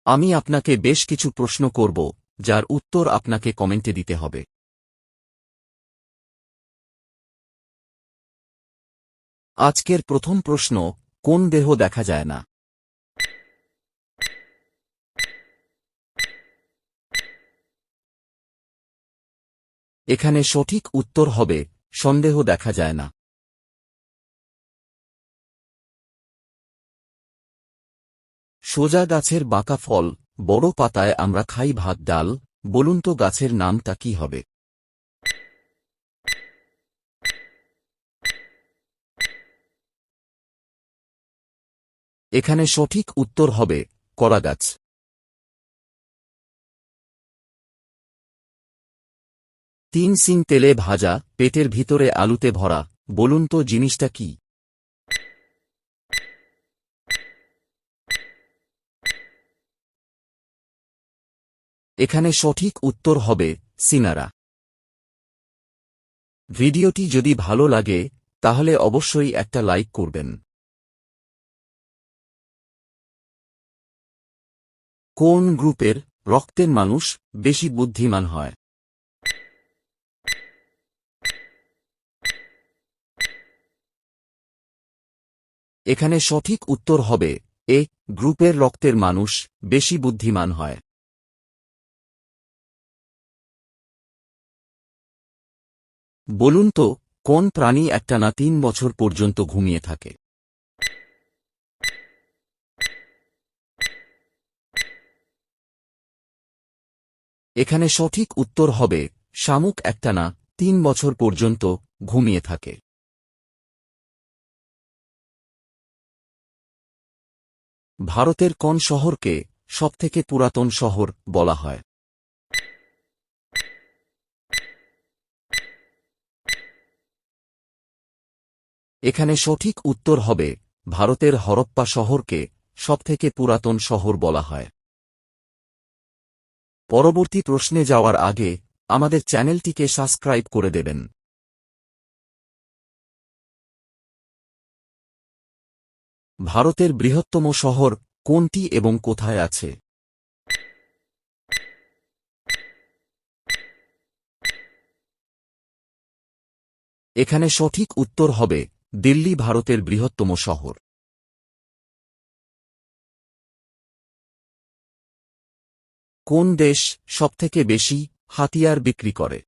আমি আপনাকে বেশ কিছু প্রশ্ন করব, যার উত্তর আপনাকে কমেন্টে দিতে হবে। আজকের প্রথম প্রশ্ন, কোন দেহ দেখা যায় না? এখানে সঠিক উত্তর হবে সন্দেহ দেখা যায় না। সোজা গাছের বাঁকা ফল, বড় পাতায় আমরা খাই ভাত ডাল, বলুন তো গাছের নামটা কি হবে? এখানে সঠিক উত্তর হবে কলাগাছ। তিন সিং তেলে ভাজা, পেটের ভিতরে আলুতে ভরা, বলুন তো জিনিসটা কি? এখানে সঠিক উত্তর হবে সিঙ্গারা। ভিডিওটি যদি ভালো লাগে তাহলে অবশ্যই একটা লাইক করবেন। কোন গ্রুপের রক্তের মানুষ বেশি বুদ্ধিমান হয়? এখানে সঠিক উত্তর হবে এ গ্রুপের রক্তের মানুষ বেশি বুদ্ধিমান হয়। বলুন তো কোন প্রাণী একটানা ৩ বছর পর্যন্ত ঘুমিয়ে থাকে? এখানে সঠিক উত্তর হবে শামুক একটানা ৩ বছর পর্যন্ত ঘুমিয়ে থাকে। ভারতের কোন শহরকে সবথেকে পুরাতন শহর বলা হয়? এখানে সঠিক উত্তর হবে ভারতের হরপ্পা শহরকে সবথেকে পুরাতন শহর বলা হয়। পরবর্তী প্রশ্নে যাওয়ার আগে আমাদের চ্যানেলটিকে সাবস্ক্রাইব করে দেবেন। ভারতের বৃহত্তম শহর কোনটি এবং কোথায় আছে? এখানে সঠিক উত্তর হবে দিল্লি ভারতের বৃহত্তম শহর। কোন দেশ সবথেকে বেশি হাতিয়ার বিক্রি করে?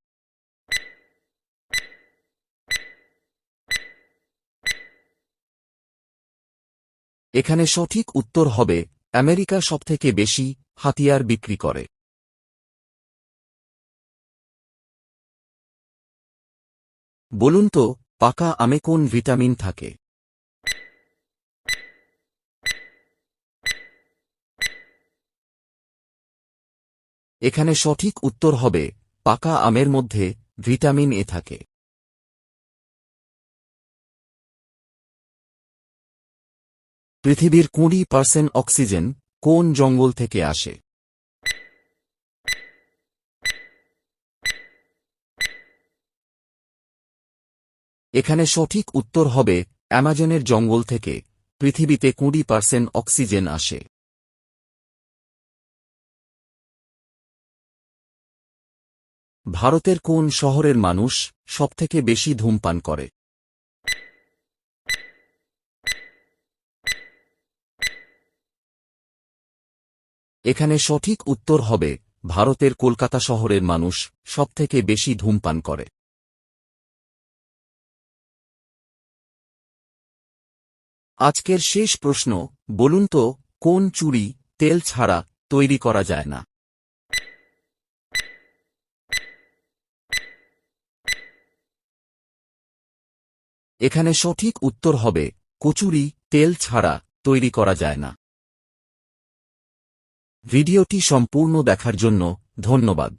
এখানে সঠিক উত্তর হবে আমেরিকা সবথেকে বেশি হাতিয়ার বিক্রি করে। বলুন তো পাকা আমে কোন ভিটামিন থাকে? এখানে সঠিক উত্তর হবে পাকা আমের মধ্যে ভিটামিন এ থাকে। পৃথিবীর 20% অক্সিজেন কোন জঙ্গল থেকে আসে? এখানে সঠিক উত্তর হবে অ্যামাজনের জঙ্গল থেকে পৃথিবীতে 20% অক্সিজেন আসে। ভারতের কোন শহরের মানুষ সবথেকে বেশি ধূমপান করে? এখানে সঠিক উত্তর হবে ভারতের কলকাতা শহরের মানুষ সবথেকে বেশি ধূমপান করে। আজকের শেষ প্রশ্ন, বলুন তো কোন চুড়ি তেল ছাড়া তৈরি করা যায় না? এখানে সঠিক উত্তর হবে কচুরি তেল ছাড়া তৈরি করা যায় না। ভিডিওটি সম্পূর্ণ দেখার জন্য ধন্যবাদ।